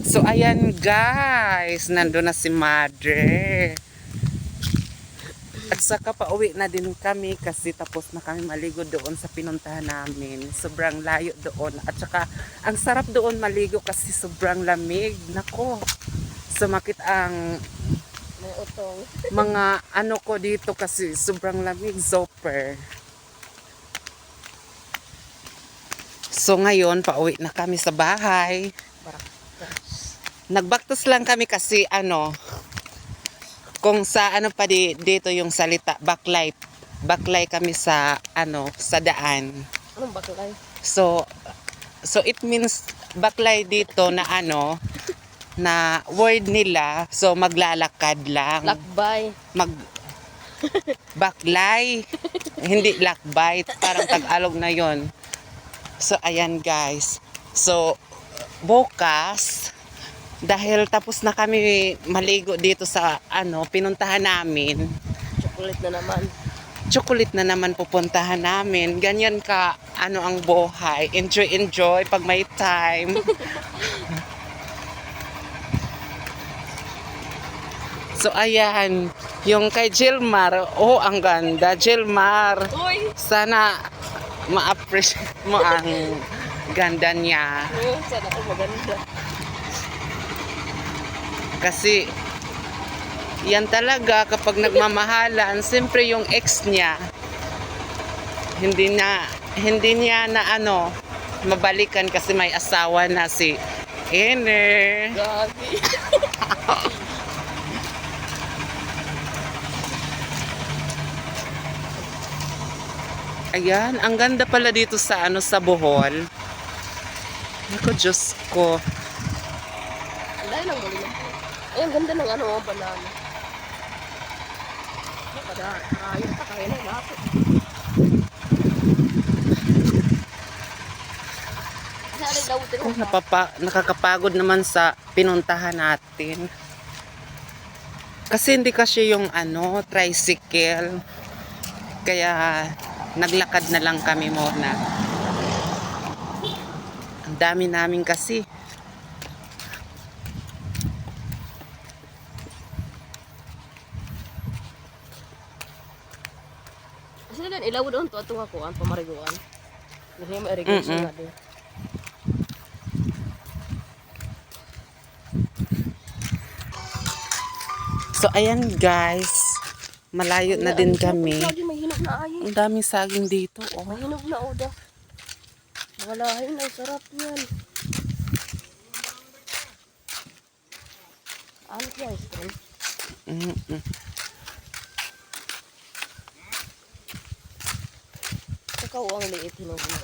So ayan guys, nandun na si Madre. At saka pauwi na din kami kasi tapos na kami maligo doon sa pinuntahan namin. Sobrang layo doon. At saka ang sarap doon maligo kasi sobrang lamig. Nako, sumakit ang May utong. mga ano ko dito kasi sobrang lamig. Super. So ngayon, pauwi na kami sa bahay. Nagbaktos lang kami kasi kung sa pa dito yung salita, baklay kami sa sa daan. Anong baklay? So it means baklay dito na na word nila, so maglalakad lang. Lakbay. Baklay, hindi lakbay, parang Tagalog na yon. So ayan guys. So bukas, dahil tapos na kami maligo dito sa pinuntahan namin, chocolate na naman pupuntahan namin. Ganyan ka ang buhay. Enjoy pag may time. So ayan, yung kay Jilmar, ang ganda Jilmar. Uy! Sana ma-appreciate mo ang ganda niya. Sana ko maganda. Kasi yan talaga kapag nagmamahalan, siyempre yung ex niya hindi niya na mabalikan kasi may asawa na si Ene. Gabi. Ayan, ang ganda pala dito sa sa Bohol. Naku, Diyos ko. Dahil lang galing. Ay, ang ganda ng banana. Kaya pa, kaya na lapit. Nakakapagod naman sa pinuntahan natin. Kasi hindi kasi yung tricycle. Kaya naglakad na lang kami muna. Ang dami namin kasi. Kasi lang ilaw doon to atong ako ang pamariguan. Kasi may irrigation nga din. So ayan guys, malayo na din kami. May hinog na ay. Ang daming saging dito. May hinog na oda. Walahin ay sarap yan. Ano kaya ice cream? Ikaw ang liit hinog mo.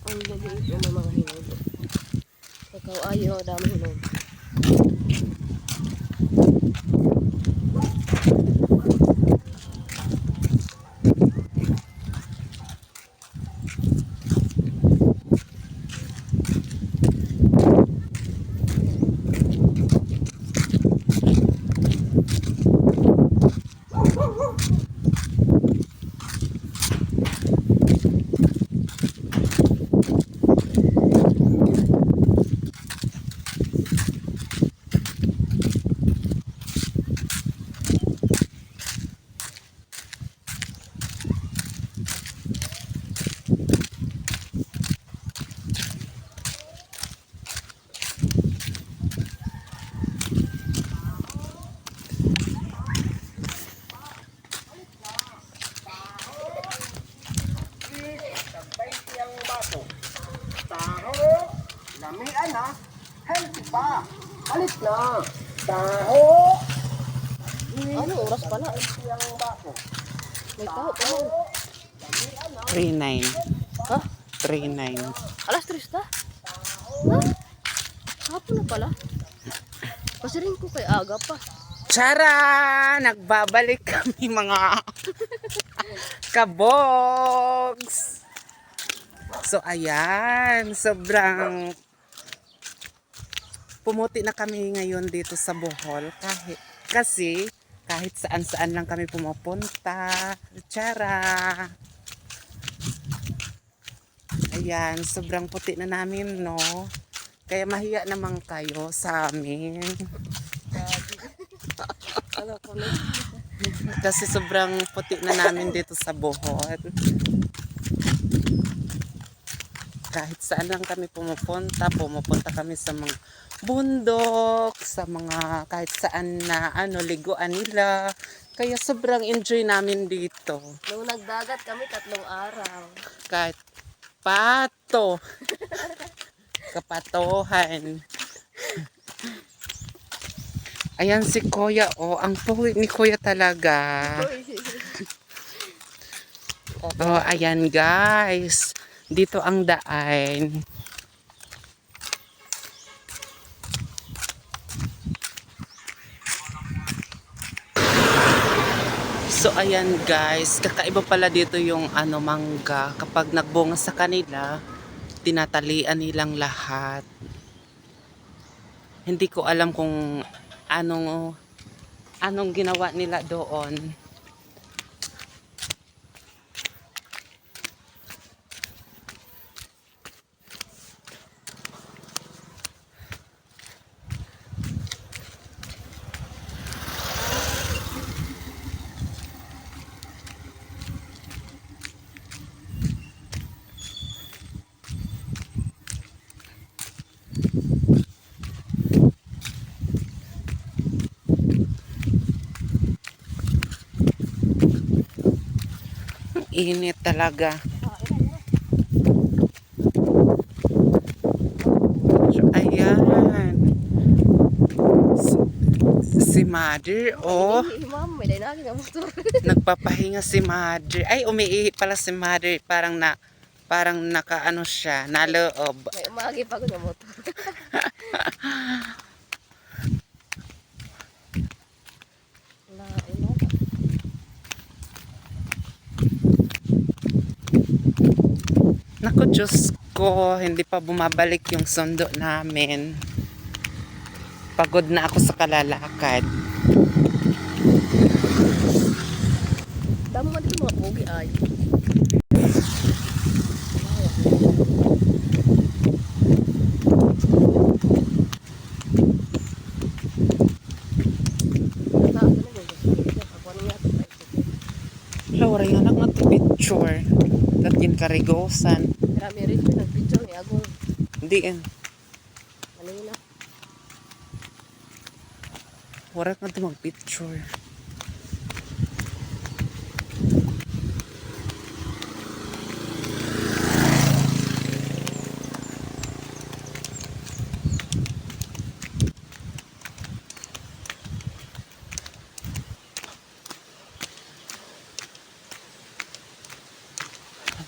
Ang liit yung mga hinog. Ikaw ayaw dami hinog. Lamian na, healthy pa. Alit na. Taho. Ano oras pala? Yung baso. May taho pa mo. 3-9. Ha? 3-9. Alas 3 ta? Ha? Hapon na pala. Kasi rin ko kay aga pa. Tara! Nagbabalik kami mga kabogs! So ayan, sobrang pumuti na kami ngayon dito sa Bohol kasi kahit saan-saan lang kami pumupunta. Tara! ayan, sobrang puti na namin, no? Kaya mahiya naman kayo sa amin. Ano ko na. Kasi sobrang puti na namin dito sa buhod. Kahit saan lang kami pumupunta kami sa mga bundok, sa mga kahit saan na liguan nila. Kaya sobrang enjoy namin dito. Nung nagdagat kami 3 araw. Kahit pato, kapatohan. Ayan si Kuya, oh, ang pogi ni Kuya talaga. Oh, ayan guys. Dito ang daan. So ayan guys, kakaiba pala dito yung mangga. Kapag nagbunga sa kanila, tinatalian nilang lahat. Hindi ko alam kung anong ginawa nila doon. Init talaga. So, ayan. Si Mother, oh. Ma'am, may dahil na motor. Nagpapahinga si Mother. Ay, umiihi pala si Mother. Parang nakaano siya, naloob. May umagi pa ko ng motor. Lain na. Naku, Diyos ko, hindi pa bumabalik yung sundo namin. Pagod na ako sa kalalakad. Damo man dito mga pogi ay. Laura, yung anak na picture. Tatkin karigosan. Marami rin ko nag-picture ni Agong. Hindi yan. Kanina. Warak na ito mag-picture.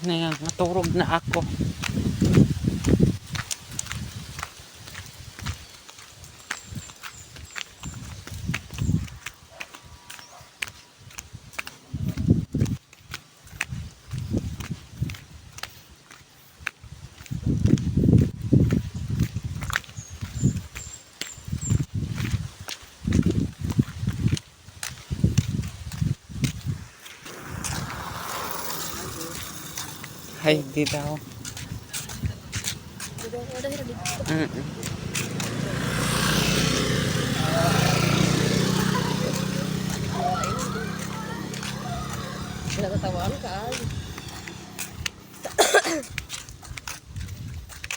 Ano yan? Naturog na ako. Ay, di daw. Pinagtatawaan ka ay.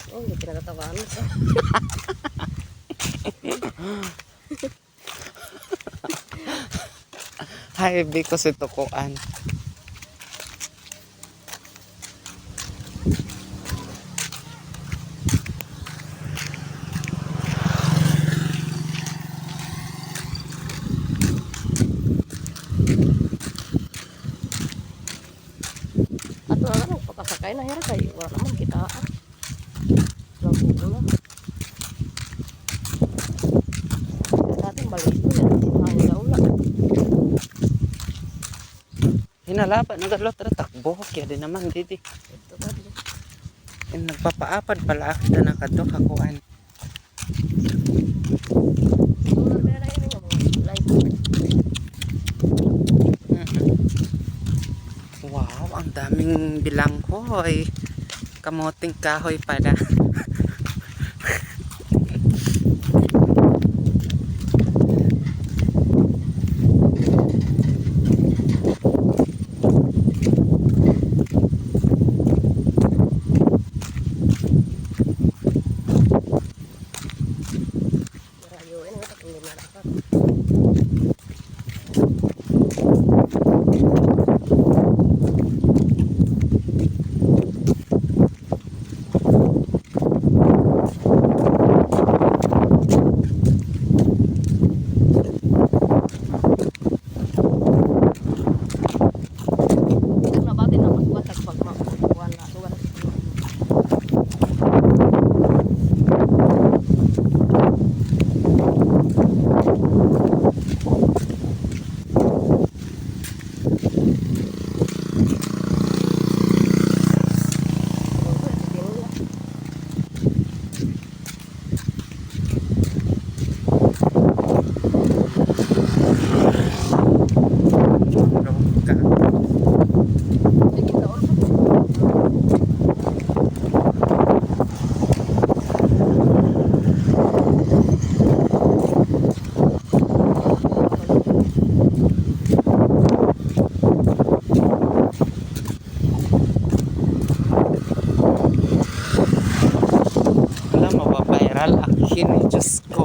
Oh, hindi pinagtatawaan ka. Hi, because ito kuan. At wala na, pagkasakay na hira kayo. Wala naman kita. Lago na. Dating balik ko yan. Sinahan na ula. Hinalaban, nagalot na takbo. Kaya din naman, didi. Ito ba? Nagpapaapad pala ako na nakadok akuan. Solar na rin yung mga light. Wow, ang daming bilanghoy. Kamuting kahoy pala. Marayuin nga pag hindi narapat. Ito na batin na maswatag pag makukuhan na. Tuwan na sa Wala, mababiral akin eh, Diyos ko.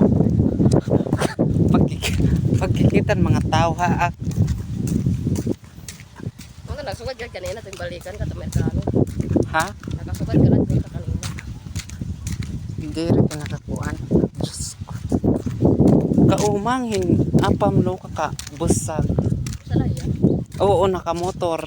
Pagkikitan mga tao ha. Mga nasugad ka kanina, ito yung balikan ka, Amerikano. Ha? Nakasugad ka lang sa kanina. Hindi rin ko nakakuan. Diyos ko. Kaumanghin, apam lo ka busag. Sa laya. Oo, nakamotor.